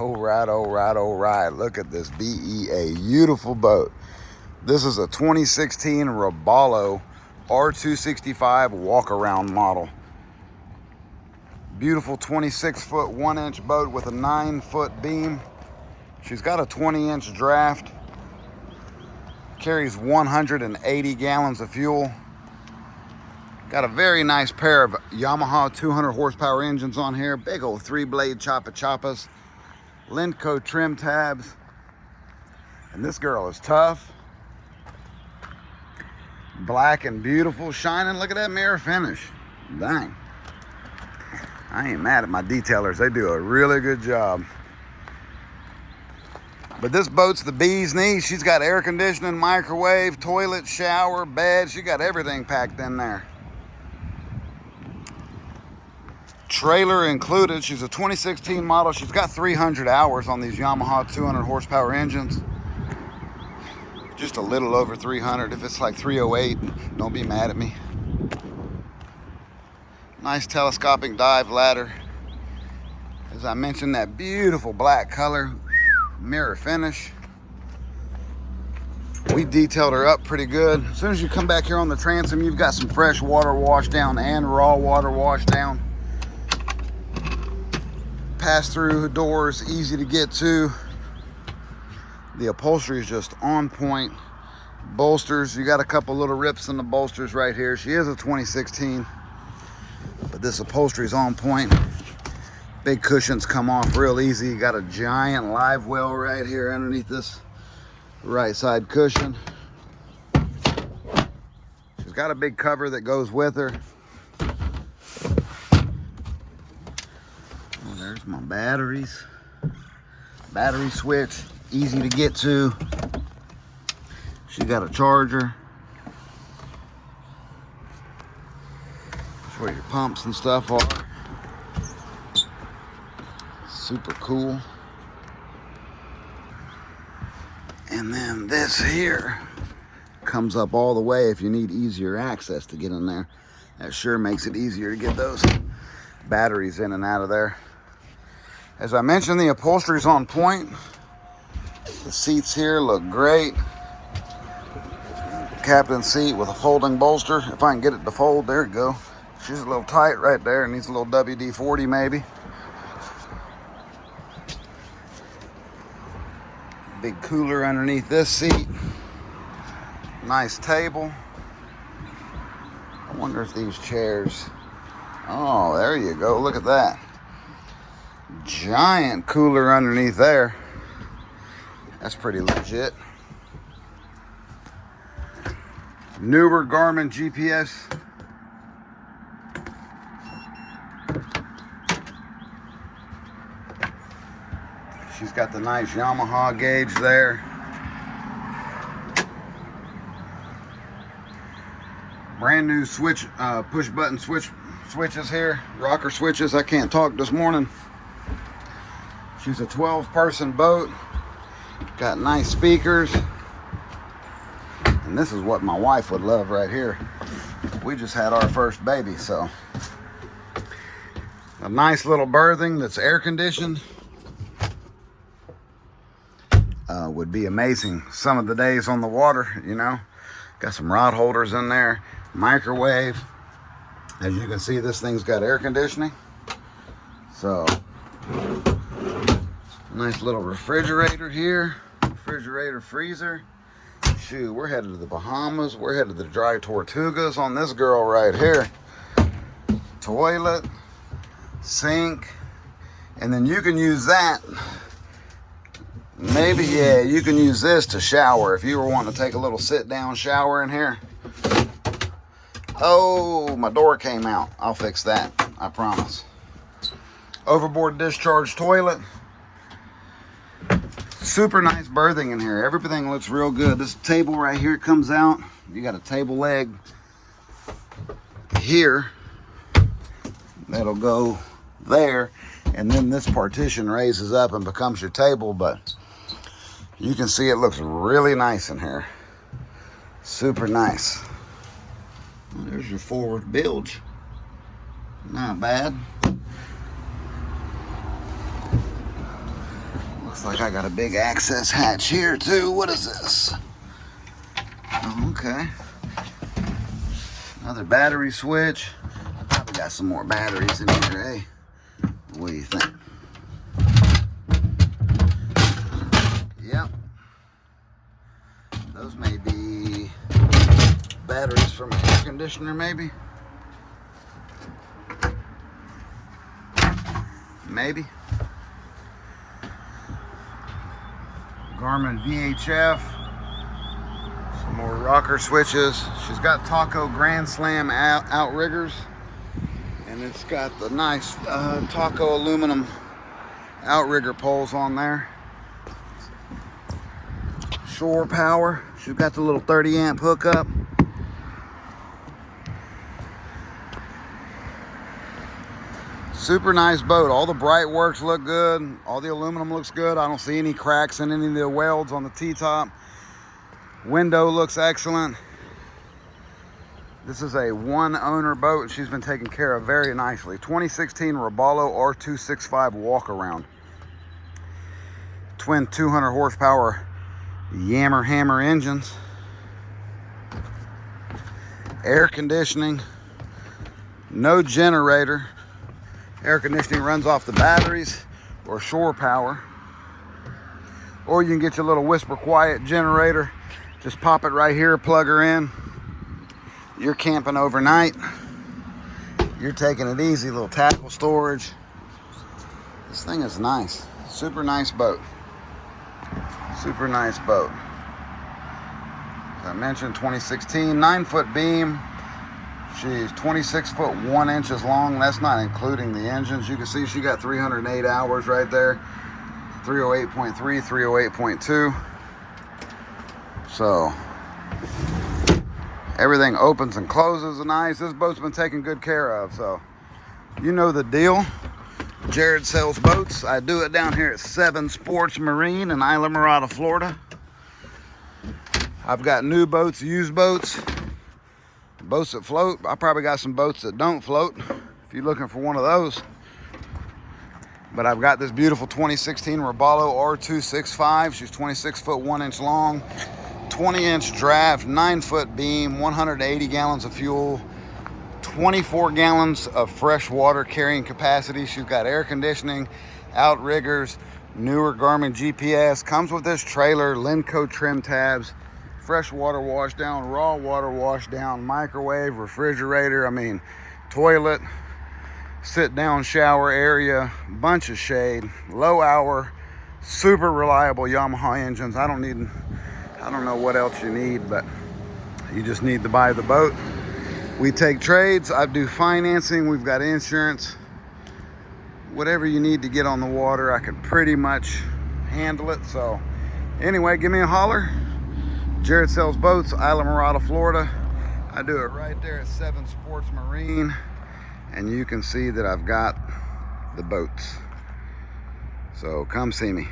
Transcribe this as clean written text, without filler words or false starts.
All right, all right, all right. Look at this BEA, beautiful boat. This is a 2016 Robalo R265 Walkaround model. Beautiful 26-foot 1-inch boat with a 9-foot beam. She's got a 20-inch draft. Carries 180 gallons of fuel. Got a very nice pair of Yamaha 200 horsepower engines on here. Big old 3-blade choppas. Lenco trim tabs. And this girl is tough. Black and beautiful, shining. Look at that mirror finish. Dang. I ain't mad at my detailers. They do a really good job. But this boat's the bee's knees. She's got air conditioning, microwave, toilet, shower, bed. She got everything packed in there. Trailer included. She's a 2016 model. She's got 300 hours on these Yamaha 200 horsepower engines. Just a little over 300. If it's like 308, don't be mad at me. Nice telescopic dive ladder. As I mentioned, that beautiful black color, mirror finish. We detailed her up pretty good. As soon as you come back here on the transom, you've got some fresh water wash down and raw water wash down. Pass-through doors, easy to get to. The upholstery is just on point. Bolsters, you got a couple little rips in the bolsters right here. She is a 2016, but this upholstery is on point. Big cushions come off real easy. You got a giant live well right here underneath this right side cushion. She's got a big cover that goes with her. There's my batteries. Battery switch, easy to get to. She got a charger. That's where your pumps and stuff are. Super cool. And then this here comes up all the way if you need easier access to get in there. That sure makes it easier to get those batteries in and out of there. As I mentioned, the upholstery's on point. The seats here look great. Captain seat with a folding bolster. If I can get it to fold, there we go. She's a little tight right there. Needs a little WD-40 maybe. Big cooler underneath this seat. Nice table. I wonder if these chairs... Oh, there you go. Look at that. Giant cooler underneath there. That's pretty legit. Newer Garmin GPS. She's got the nice Yamaha gauge there. Brand new switch, push button switches here. Rocker switches. I can't talk this morning. She's a 12-person boat. Got nice speakers. And this is what my wife would love right here. We just had our first baby, so. A nice little berthing that's air conditioned. Would be amazing some of the days on the water, you know. Got some rod holders in there. Microwave. As you can see, this thing's got air conditioning. So, nice little refrigerator here. Refrigerator, freezer. Shoot, we're headed to the Bahamas. We're headed to the Dry Tortugas on this girl right here. Toilet, sink, and then you can use that. Maybe, yeah, you can use this to shower if you were wanting to take a little sit-down shower in here. Oh, my door came out. I'll fix that, I promise. Overboard discharge toilet. Super nice berthing in here. Everything looks real good. This table right here comes out. You got a table leg here. That'll go there. And then this partition raises up and becomes your table. But you can see it looks really nice in here. Super nice. Well, there's your forward bilge. Not bad. Looks like I got a big access hatch here too. What is this? Oh, okay. Another battery switch. Probably got some more batteries in here, eh? What do you think? Yep. Those may be batteries from an air conditioner, maybe? Maybe. Garmin VHF. Some more rocker switches. She's got Taco Grand Slam outriggers. And it's got the nice Taco aluminum outrigger poles on there. Shore power. She's got the little 30 amp hookup. Super nice boat. All the bright works look good. All the aluminum looks good. I don't see any cracks in any of the welds on the T-top. Window looks excellent. This is a one owner boat. She's been taken care of very nicely. 2016 Robalo R265 Walkaround. Twin 200 horsepower Yamaha hammer engines. Air conditioning. No generator. Air conditioning runs off the batteries or shore power. Or you can get your little whisper quiet generator. Just pop it right here, plug her in. You're camping overnight. You're taking it easy, little tackle storage. This thing is nice. Super nice boat. Super nice boat. As I mentioned, 2016, 9-foot beam. She's 26 foot 1 inches long. That's not including the engines. You can see she got 308 hours right there. 308.3, 308.2. So everything opens and closes nice. This boat's been taken good care of. So you know the deal. Jared sells boats. I do it down here at 7 Sports Marine in Islamorada, Florida. I've got new boats, used boats. Boats that float. I probably got some boats that don't float if you're looking for one of those. But I've got this beautiful 2016 Robalo R265. She's 26 foot 1 inch long, 20 inch draft, 9-foot beam, 180 gallons of fuel, 24 gallons of fresh water carrying capacity. She's got air conditioning, outriggers, newer Garmin GPS. Comes with this trailer, Lenco trim tabs, fresh water wash down, raw water wash down, microwave, refrigerator, toilet, sit down shower area, bunch of shade, low hour, super reliable Yamaha engines. I don't know what else you need, but you just need to buy the boat. We take trades. I do financing. We've got insurance. Whatever you need to get on the water, I can pretty much handle it. So anyway, give me a holler. Jared sells boats, Islamorada, Florida. I do it right there at 7 Sports Marine. And you can see that I've got the boats. So come see me.